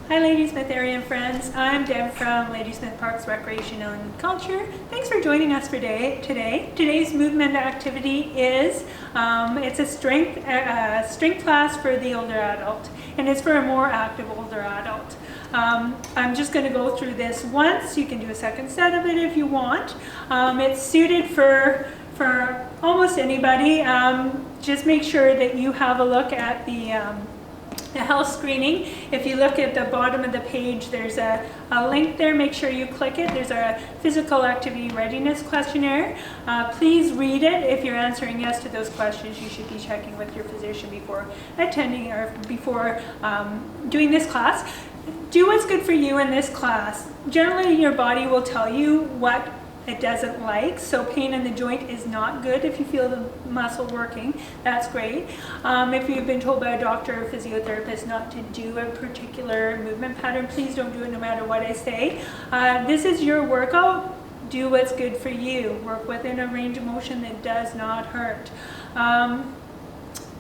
Hi Ladysmith area and friends, I'm Deb from Ladysmith Parks Recreation and Culture. Thanks for joining us for today. Today's movement activity is, it's a strength class for the older adult, and it's for a more active older adult. I'm just going to go through this once. You can do a second set of it if you want. It's suited for almost anybody. Just make sure that you have a look at the health screening. If you look at the bottom of the page, there's a link there. Make sure you click it. There's a physical activity readiness questionnaire. Please read it. If you're answering yes to those questions, you should be checking with your physician before attending or before doing this class. Do what's good for you in this class. Generally, your body will tell you what it doesn't like, so pain in the joint is not good. If you feel the muscle working, that's great. If you've been told by a doctor or physiotherapist not to do a particular movement pattern, please don't do it no matter what I say. This is your workout. Do what's good for you. Work within a range of motion that does not hurt.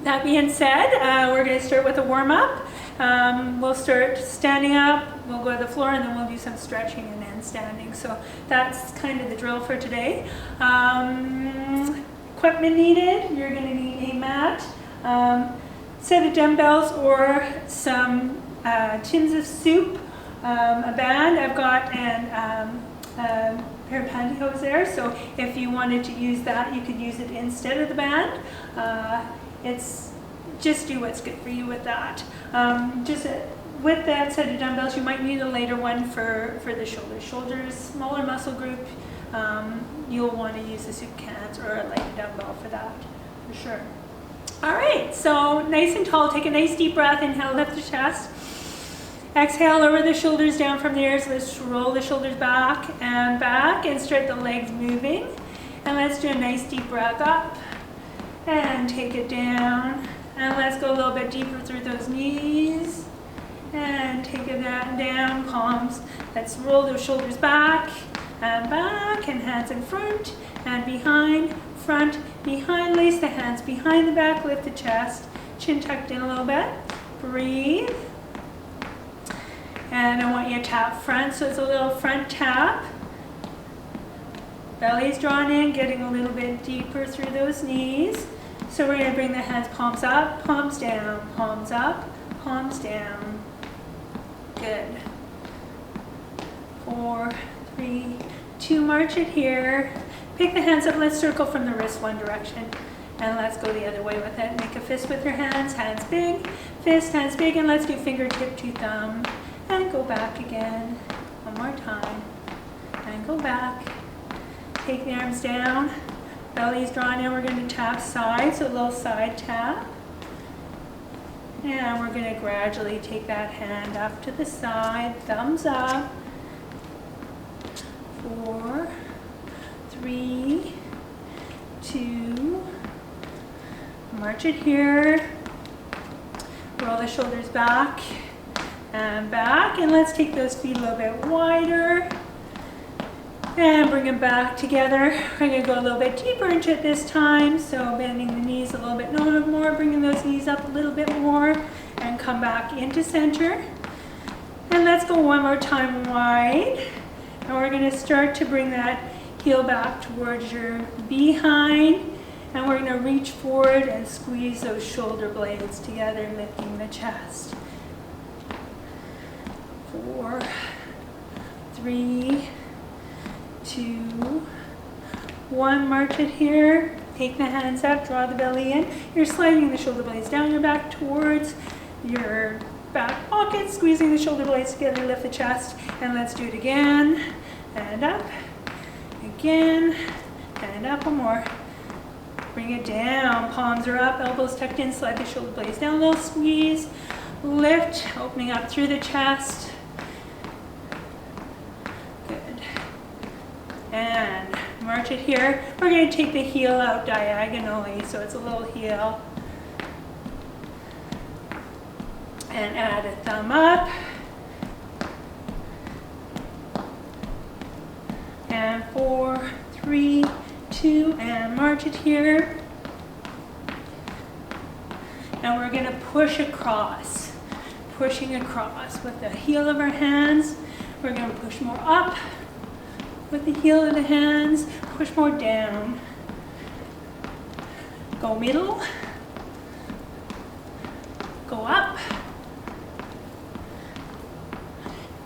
That being said, we're going to start with a warm-up. We'll start standing up, we'll go to the floor, and then we'll do some stretching and then standing. So that's kind of the drill for today. Equipment needed, you're going to need a mat, set of dumbbells or some tins of soup, a band. I've got a pair of pantyhose there, so if you wanted to use that, you could use it instead of the band. Just do what's good for you with that. With that set of dumbbells, you might need a later one for the shoulders. Shoulders, smaller muscle group, you'll want to use the soup cans or a light dumbbell for that, for sure. All right, so nice and tall. Take a nice deep breath. Inhale, lift the chest. Exhale, lower the shoulders down from there. So let's roll the shoulders back and start the legs moving. And let's do a nice deep breath up and take it down. And let's go a little bit deeper through those knees. And take it down, palms. Let's roll those shoulders back, and hands in front and behind, front, behind. Lace the hands behind the back, lift the chest, chin tucked in a little bit. Breathe. And I want you to tap front, so it's a little front tap. Belly's drawn in, getting a little bit deeper through those knees. So we're going to bring the hands palms up, palms down, palms up, palms down. Good. 4, 3, 2, march it here. Pick the hands up, let's circle from the wrist one direction. And let's go the other way with it. Make a fist with your hands, hands big, fist, hands big, and let's do fingertip to thumb. And go back again. One more time. And go back. Take the arms down. Belly's drawn in. We're going to tap side, so a little side tap. And we're going to gradually take that hand up to the side, thumbs up. 4, 3, 2, march it here. Roll the shoulders back, and let's take those feet a little bit wider. And bring them back together. We're going to go a little bit deeper into it this time. So bending the knees a little bit more, bringing those knees up a little bit more, and come back into center. And let's go one more time wide. And we're going to start to bring that heel back towards your behind. And we're going to reach forward and squeeze those shoulder blades together, lifting the chest. 4, 3, 2, 1, march it here. Take the hands up, draw the belly in. You're sliding the shoulder blades down your back towards your back pocket, squeezing the shoulder blades together, lift the chest, and let's do it again. And up, again, and up, one more. Bring it down, palms are up, elbows tucked in, slide the shoulder blades down, a little squeeze, lift, opening up through the chest. And march it here. We're going to take the heel out diagonally, so it's a little heel. And add a thumb up. And 4, 3, 2, and march it here. And we're going to push across. pushing across with the heel of our hands. We're going to push more up with the heel of the hands, push more down. Go middle, go up,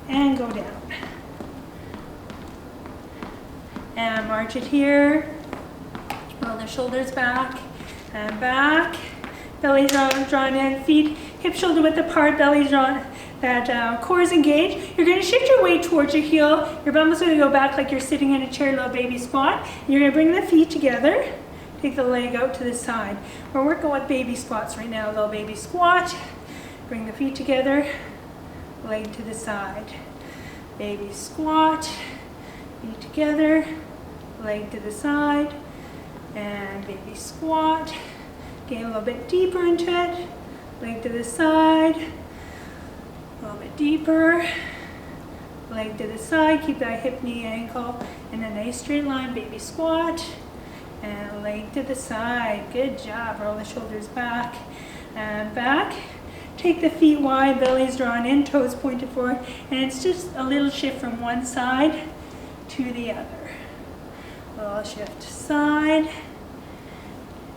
and go down. And march it here. Roll the shoulders back and back. Belly drawn in, feet hip shoulder width apart, belly drawn, that core is engaged. You're going to shift your weight towards your heel. Your bum is going to go back like you're sitting in a chair, little baby squat. You're going to bring the feet together. Take the leg out to the side. We're working with baby squats right now, little baby squat. Bring the feet together, leg to the side. Baby squat, feet together, leg to the side, and baby squat. Get a little bit deeper into it, leg to the side, a little bit deeper, leg to the side. Keep that hip, knee, ankle in a nice straight line, baby squat. And leg to the side. Good job. Roll the shoulders back and back. Take the feet wide, belly's drawn in, toes pointed forward. And it's just a little shift from one side to the other. A little shift side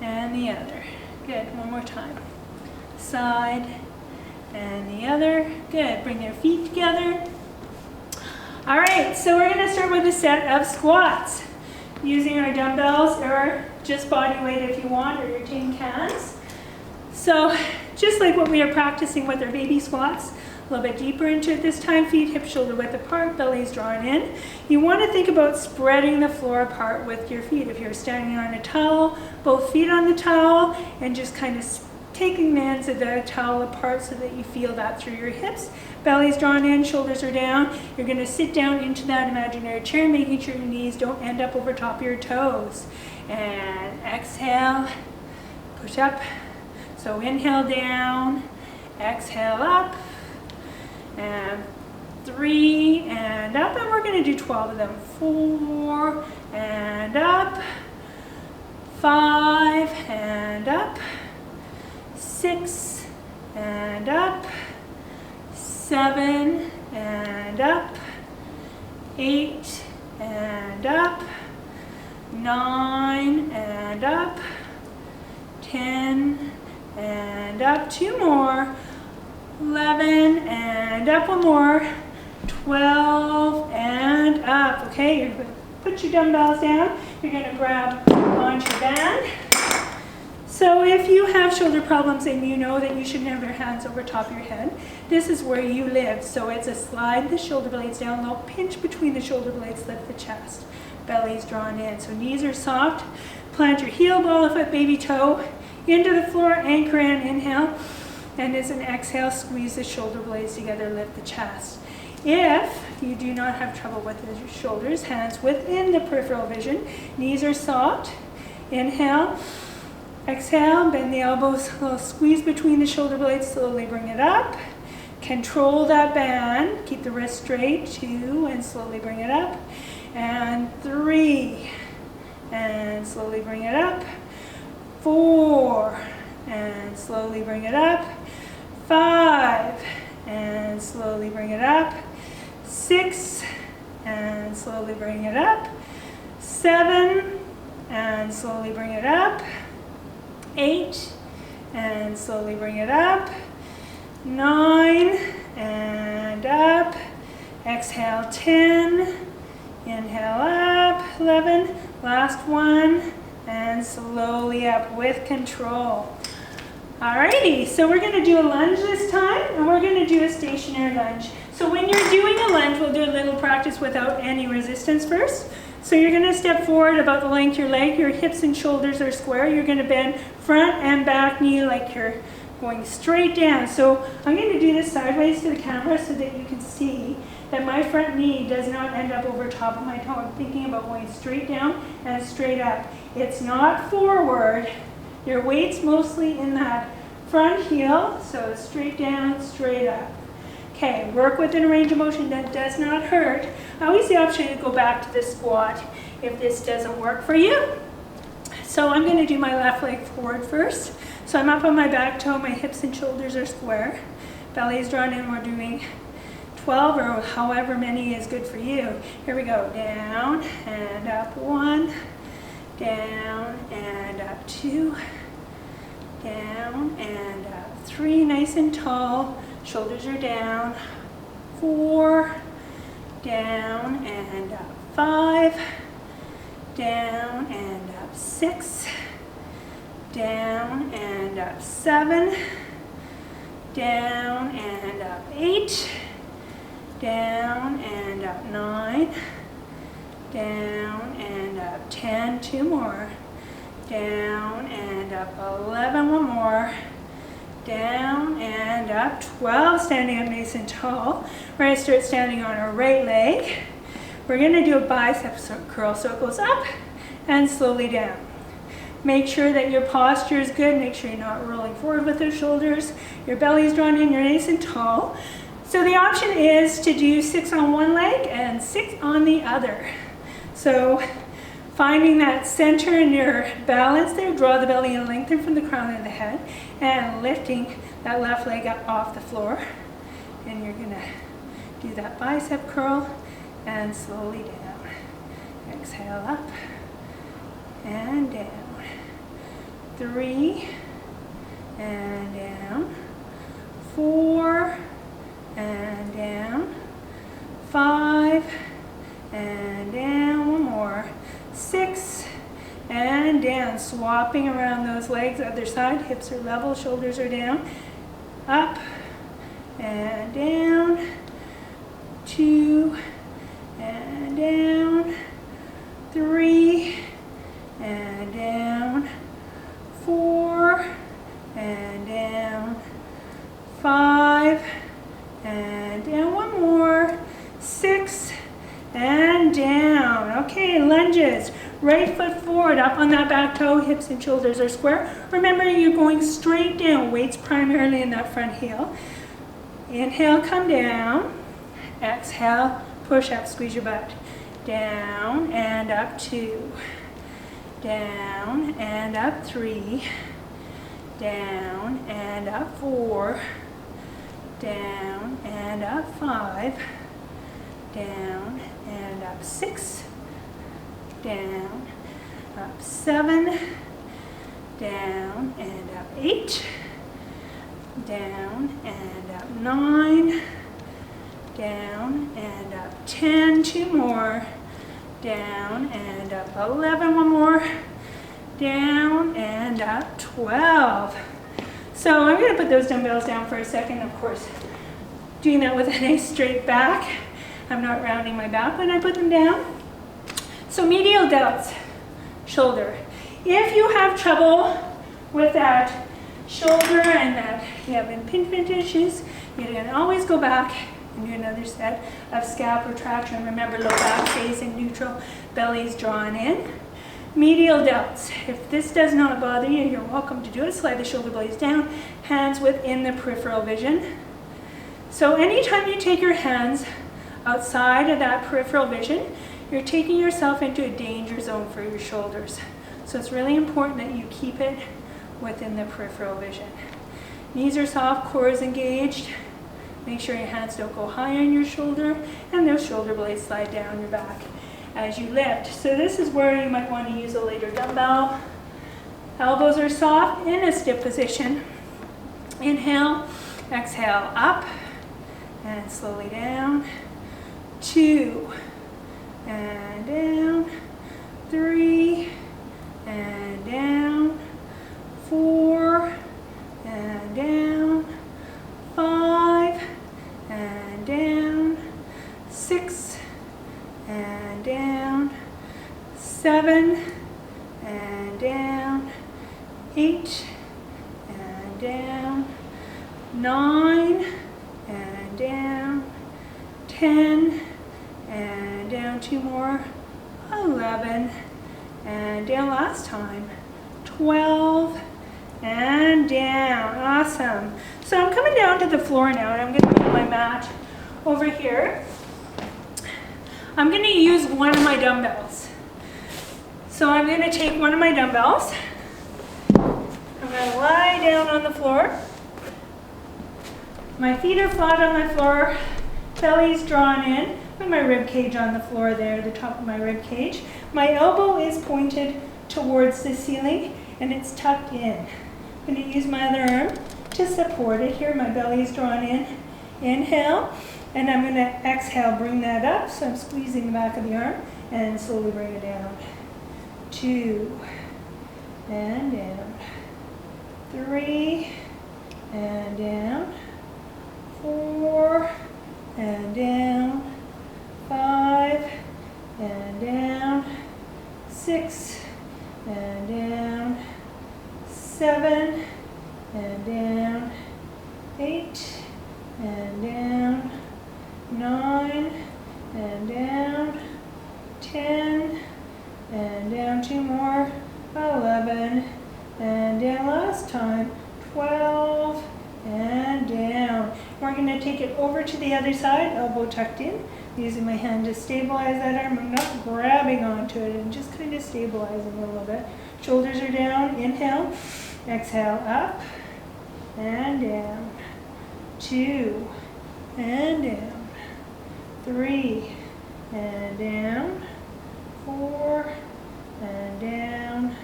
and the other. Good. One more time. Side and the other. Good. Bring your feet together. All right. So we're going to start with a set of squats. Using our dumbbells or just body weight if you want, or your tin cans. So just like what we are practicing with our baby squats, a little bit deeper into it this time, feet hip shoulder width apart, belly's drawn in. You want to think about spreading the floor apart with your feet. If you're standing on a towel, both feet on the towel, and just kind of taking the ends of the towel apart so that you feel that through your hips. Belly's drawn in, shoulders are down. You're going to sit down into that imaginary chair, making sure your knees don't end up over top of your toes. And exhale, push up. So inhale down, exhale up, and 3 and up. And we're going to do 12 of them. 4 and up, 5 and up, 6 and up, 7 and up, 8 and up, 9 and up, 10 and up, 2 more, 11 and up, 1 more, 12 and up. Okay, you're going to put your dumbbells down. You're going to grab onto your band. So if you have shoulder problems and you know that you shouldn't have your hands over top of your head, this is where you live. So it's a slide the shoulder blades down low, pinch between the shoulder blades, lift the chest. Belly's drawn in. So knees are soft. Plant your heel, ball of foot, baby toe into the floor, anchor in, inhale. And as an exhale, squeeze the shoulder blades together, lift the chest. If you do not have trouble with the shoulders, hands within the peripheral vision, knees are soft. Inhale. Exhale, bend the elbows, a little squeeze between the shoulder blades, slowly bring it up. Control that band, keep the wrist straight, 2, and slowly bring it up. And 3, and slowly bring it up. 4, and slowly bring it up. 5, and slowly bring it up. 6, and slowly bring it up. 7, and slowly bring it up. 8, and slowly bring it up. 9, and up. Exhale, 10. Inhale up, 11. Last one, and slowly up with control. Alrighty, so we're going to do a lunge this time, and we're going to do a stationary lunge. So when you're doing a lunge, we'll do a little practice without any resistance first. So you're going to step forward about the length of your leg. Your hips and shoulders are square. You're going to bend front and back knee like you're going straight down. So I'm going to do this sideways to the camera so that you can see that my front knee does not end up over top of my toe. I'm thinking about going straight down and straight up. It's not forward. Your weight's mostly in that front heel. So straight down, straight up. Okay, work within a range of motion that does not hurt. I always the option to go back to the squat if this doesn't work for you. So I'm going to do my left leg forward first. So I'm up on my back toe, my hips and shoulders are square. Belly's drawn in. We're doing 12 or however many is good for you. Here we go. Down and up 1, down and up 2, down and up 3, nice and tall. Shoulders are down. 4, down and up 5, down and up 6, down and up 7, down and up 8, down and up 9, down and up 10, 2 more, down and up 11, 1 more, down and up 12, standing up nice and tall. We're going to start standing on our right leg. We're going to do a bicep curl, so it goes up and slowly down. Make sure that your posture is good. Make sure you're not rolling forward with your shoulders. Your belly's drawn in, you're nice and tall. So the option is to do 6 on one leg and 6 on the other. So finding that center in your balance there, draw the belly and lengthen from the crown of the head, and lifting that left leg up off the floor. And you're gonna do that bicep curl and slowly down. Exhale up and down. 3 and down. 4 and down. 5 and down. 1 more. 6 and down. Swapping around those legs. Other side. Hips are level. Shoulders are down. Up and down. 2 and down. 3 and down. 4 and down. 5 and down. 1 more. 6 and down. Okay, lunges. Right foot forward, up on that back toe, hips and shoulders are square. Remember, you're going straight down. Weight's primarily in that front heel. Inhale, come down. Exhale, push up, squeeze your butt. Down and up 2. Down and up 3. Down and up 4. Down and up 5. Down and up 6. Down, up 7. Down and up 8. Down and up 9. Down and up 10, 2 more. Down and up 11, 1 more. Down and up 12. So I'm going to put those dumbbells down for a second, of course. Doing that with a nice straight back. I'm not rounding my back when I put them down. So medial delts, shoulder. If you have trouble with that shoulder and that you have impingement issues, you can always go back and do another set of scalp retraction. Remember, low back stays in neutral, belly's drawn in. Medial delts. If this does not bother you, you're welcome to do it. Slide the shoulder blades down, hands within the peripheral vision. So anytime you take your hands outside of that peripheral vision, you're taking yourself into a danger zone for your shoulders. So it's really important that you keep it within the peripheral vision. Knees are soft, core is engaged. Make sure your hands don't go high on your shoulder, and those shoulder blades slide down your back as you lift. So this is where you might want to use a lighter dumbbell. Elbows are soft in a stiff position. Inhale, exhale, up, and slowly down. 2 and down. 3 and down. 4 and down. 5 and down. 6 and down. 7 and down. 8 and down. 9 and down. 10 and down. 2 more. 11 and down. Last time. 12 and down. Awesome. So I'm coming down to the floor now, and I'm going to move my mat over here. I'm going to use one of my dumbbells. So I'm going to take one of my dumbbells. I'm going to lie down on the floor. My feet are flat on the floor, belly's drawn in, with my rib cage on the floor there, the top of my rib cage. My elbow is pointed towards the ceiling and it's tucked in. I'm going to use my other arm to support it here. My belly is drawn in. Inhale, and I'm going to exhale, bring that up. So I'm squeezing the back of the arm and slowly bring it down. 2, and down. 3, and down. 4, and down. 5, and down. 6, and down. 7, and down. 8, and down. 9, and down. 10, and down. 2 more. 11, and down. Last time. 12, and down. We're going to take it over to the other side, elbow tucked in, using my hand to stabilize that arm. I'm not grabbing onto it, and just kind of stabilizing a little bit. Shoulders are down. Inhale. Exhale, up and down. 2, and down. 3, and down. 4, and down.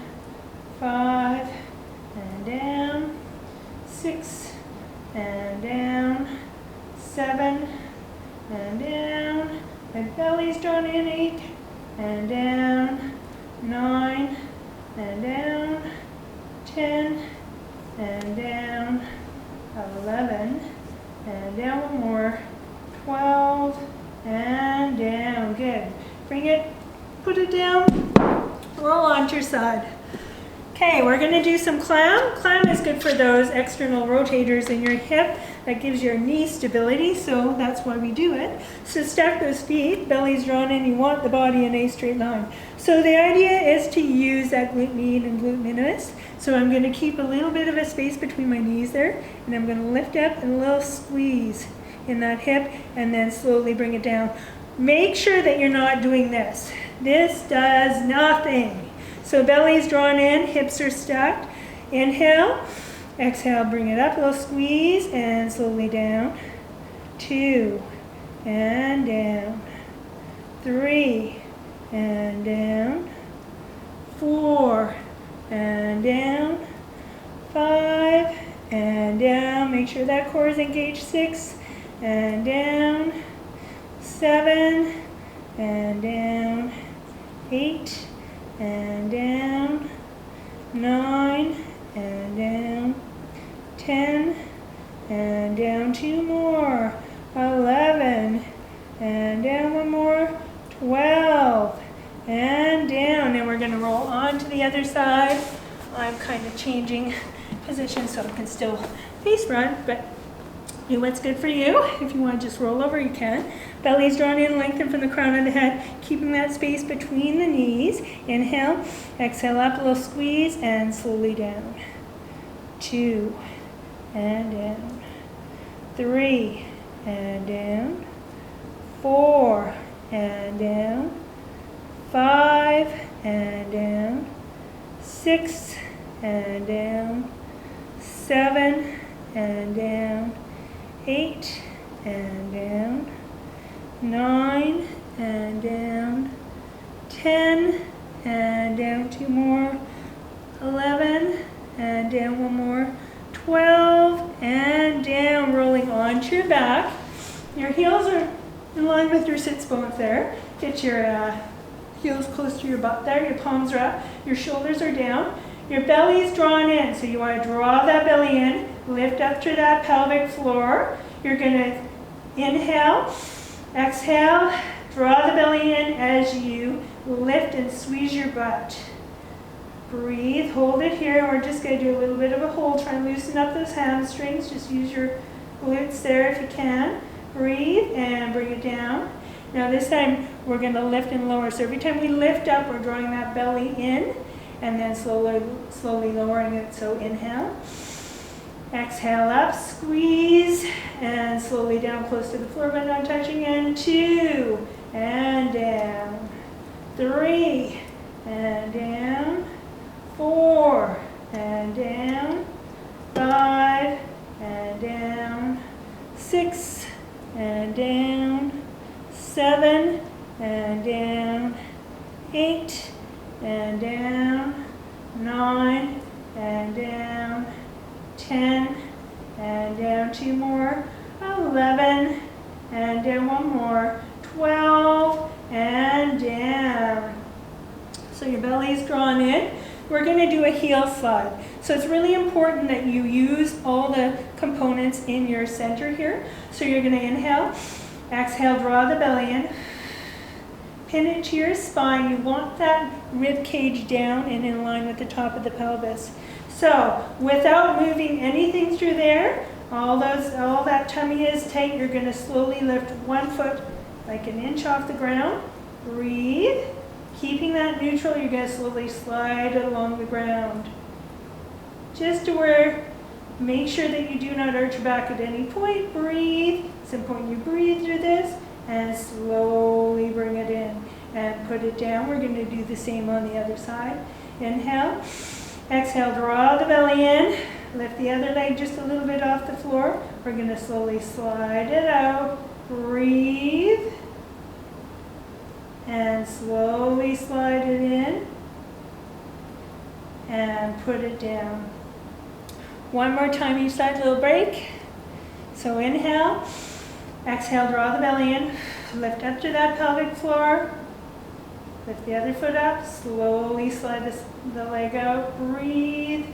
5, and down. 6, and down. 7, and down. My belly's drawn in. 8, and down. 9, and down. 10, and down. 11, and down. 1 more. 12, and down. Good. Bring it, put it down, roll onto your side. Okay, we're going to do some clam. Clam is good for those external rotators in your hip. That gives your knee stability, so that's why we do it. So stack those feet, belly's drawn in, you want the body in a straight line. So the idea is to use that glute med and glute minimus. So I'm going to keep a little bit of a space between my knees there, and I'm going to lift up and a little squeeze in that hip, and then slowly bring it down. Make sure that you're not doing this. This does nothing. So belly's drawn in, hips are stacked. Inhale, exhale, bring it up, a little squeeze, and slowly down. 2, and down. 3, and down. 4, and down. 5, and down. Make sure that core is engaged. 6, and down. 7, and down. 8, and down. 9, and down. 10, and down. 2 more. 11, and down. 1 more. 12, and down. And we're going to roll on to the other side. I'm kind of changing position so I can still face front, but do what's good for you. If you want to just roll over, you can. Belly's drawn in, lengthen from the crown of the head, keeping that space between the knees. Inhale, exhale up, a little squeeze, and slowly down. 2, and down. 3, and down. 4, and down. 5, and down. 6, and down. 7, and down. 8, and down. 9, and down. 10, and down. 2 more. 11, and down. 1 more. 12, and down. Rolling onto your back. Your heels are in line with your sits bones there. Get your heels close to your butt there. Your palms are up. Your shoulders are down. Your belly is drawn in, so you want to draw that belly in. Lift up to that pelvic floor. You're going to inhale, exhale, draw the belly in as you lift and squeeze your butt. Breathe, hold it here. We're just going to do a little bit of a hold. Try and loosen up those hamstrings. Just use your glutes there if you can. Breathe and bring it down. Now this time we're going to lift and lower. So every time we lift up, we're drawing that belly in and then slowly lowering it. So inhale. Exhale up, squeeze, and slowly down close to the floor but not touching. And 2, and down. 3, and down. 4, and down. 5, and down. 7, and down, 8, and down, 9, and down, 10, and down, 2 more, 11, and down, 1 more, 12, and down. So your belly is drawn in. We're going to do a heel slide. So it's really important that you use all the components in your center here. So you're going to inhale, exhale, draw the belly in, pin it to your spine. You want that rib cage down and in line with the top of the pelvis. So without moving anything through there, all that tummy is tight, you're going to slowly lift 1 foot like an inch off the ground. Breathe. Keeping that neutral, you're going to slowly slide it along the ground. Just to where, make sure that you do not arch your back at any point. Breathe. It's important you breathe through this and slowly bring it in and put it down. We're going to do the same on the other side. Inhale. Exhale, draw the belly in. Lift the other leg just a little bit off the floor. We're going to slowly slide it out. Breathe. And slowly slide it in and put it down. One more time each side, little break. So inhale, exhale, draw the belly in, lift up to that pelvic floor, lift the other foot up, slowly slide the leg out, breathe,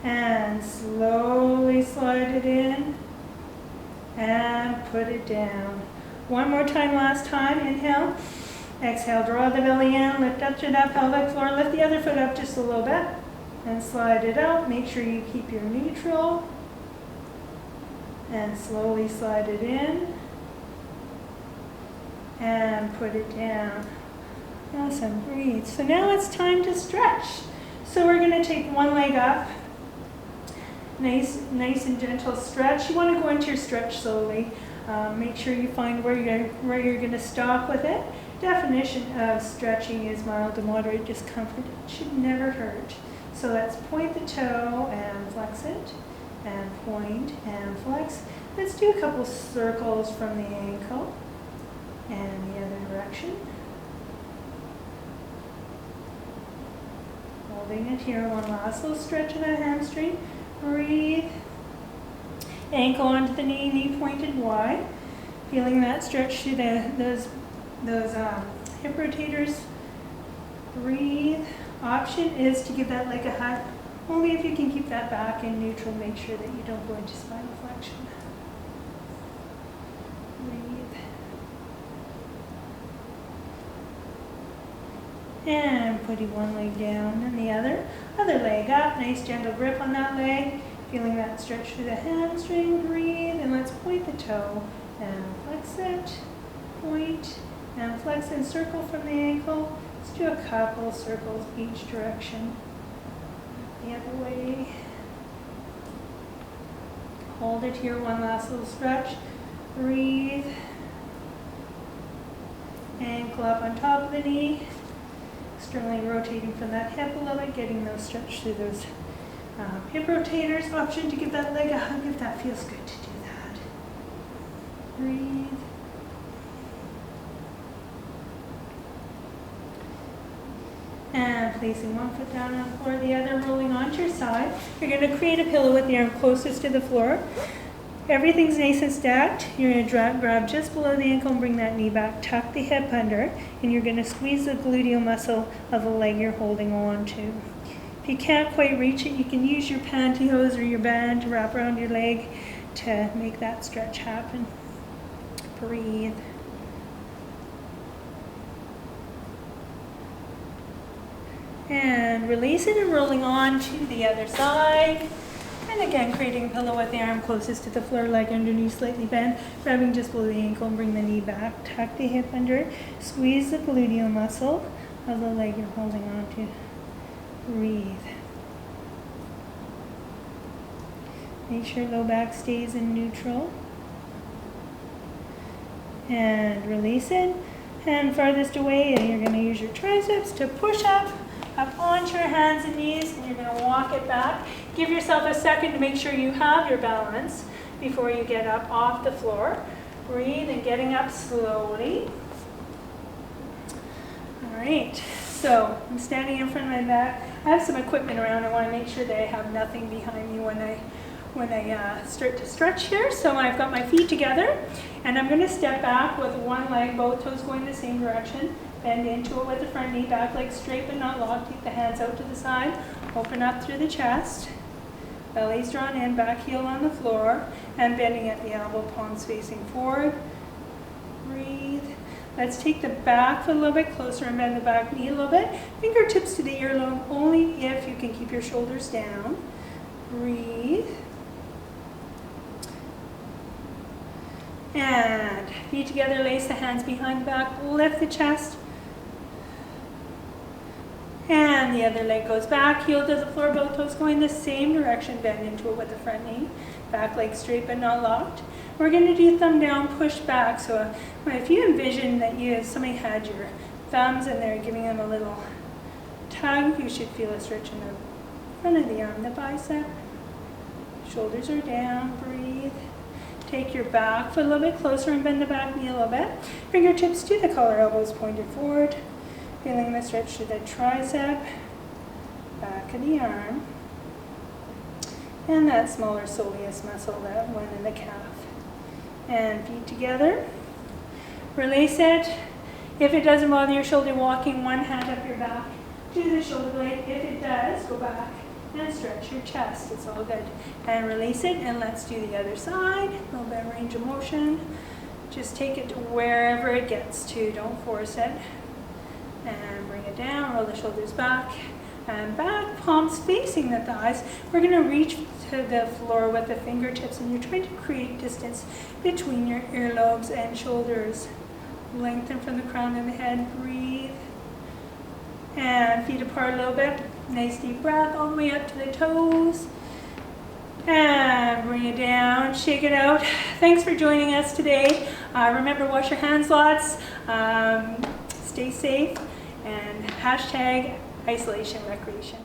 and slowly slide it in and put it down. One more time, last time. Inhale. Exhale, draw the belly in, lift up to that pelvic floor, lift the other foot up just a little bit, and slide it out. Make sure you keep your neutral, and slowly slide it in, and put it down. Awesome, breathe. So now it's time to stretch. So we're going to take one leg up. Nice and gentle stretch. You want to go into your stretch slowly. Make sure you find where you're going to stop with it. Definition of stretching is mild to moderate discomfort. It should never hurt. So let's point the toe and flex it, and point and flex. Let's do a couple circles from the ankle and the other direction. Holding it here, one last little stretch of that hamstring. Breathe. Ankle onto the knee, knee pointed wide. Feeling that stretch through those hip rotators. Breathe. Option is to give that leg a hug. Only if you can keep that back in neutral. Make sure that you don't go into spinal flexion. Breathe. And putting one leg down and the other leg up. Nice gentle grip on that leg. Feeling that stretch through the hamstring, breathe, and let's point the toe and flex it, point and flex and circle from the ankle. Let's do a couple circles each direction. The other way. Hold it here, one last little stretch. Breathe. Ankle up on top of the knee. Externally rotating from that hip a little bit, getting those stretch through those hip rotators. Option to give that leg a hug if that feels good to do that. Breathe. And placing one foot down on the floor, the other rolling onto your side. You're going to create a pillow with the arm closest to the floor. Everything's nice and stacked. You're going to grab just below the ankle and bring that knee back. Tuck the hip under, and you're going to squeeze the gluteal muscle of the leg you're holding on to. If you can't quite reach it, you can use your pantyhose or your band to wrap around your leg to make that stretch happen. Breathe. And release it and rolling on to the other side. And again, creating a pillow with the arm closest to the floor, leg underneath, slightly bent, grabbing just below the ankle and bring the knee back. Tuck the hip under, squeeze the gluteal muscle of the leg you're holding on to. Breathe. Make sure low back stays in neutral. And release it. Hand farthest away, and you're going to use your triceps to push up onto your hands and knees, and you're going to walk it back. Give yourself a second to make sure you have your balance before you get up off the floor. Breathe and getting up slowly. All right, so I'm standing in front of my mat. I have some equipment around. I want to make sure that I have nothing behind me when I start to stretch here. So I've got my feet together, and I'm going to step back with one leg, both toes going the same direction. Bend into it with the front knee, back leg straight but not locked. Keep the hands out to the side. Open up through the chest. Belly's drawn in, back heel on the floor, and bending at the elbow, palms facing forward. Breathe. Let's take the back foot a little bit closer and bend the back knee a little bit. Fingertips to the earlobe only if you can keep your shoulders down. Breathe. And feet together, lace the hands behind the back, lift the chest. And the other leg goes back, heel to the floor, both toes going the same direction, bend into it with the front knee. Back leg straight but not locked. We're going to do thumb down, push back. So if you envision that somebody had your thumbs in there giving them a little tug, you should feel a stretch in the front of the arm, the bicep. Shoulders are down, breathe. Take your back foot a little bit closer and bend the back knee a little bit. Fingertips to the collar, elbows pointed forward. Feeling the stretch to the tricep, back of the arm, and that smaller soleus muscle, that one in the calf. And feet together. Release it. If it doesn't bother your shoulder, walking one hand up your back to the shoulder blade. If it does, go back and stretch your chest. It's all good. And release it, and let's do the other side. A little bit of range of motion. Just take it to wherever it gets to. Don't force it. And bring it down, roll the shoulders back and back, palms facing the thighs. We're going to reach to the floor with the fingertips, and you're trying to create distance between your earlobes and shoulders. Lengthen from the crown of the head, breathe. And feet apart a little bit. Nice deep breath all the way up to the toes. And bring it down, shake it out. Thanks for joining us today. Remember, wash your hands lots. Stay safe, and #isolation recreation.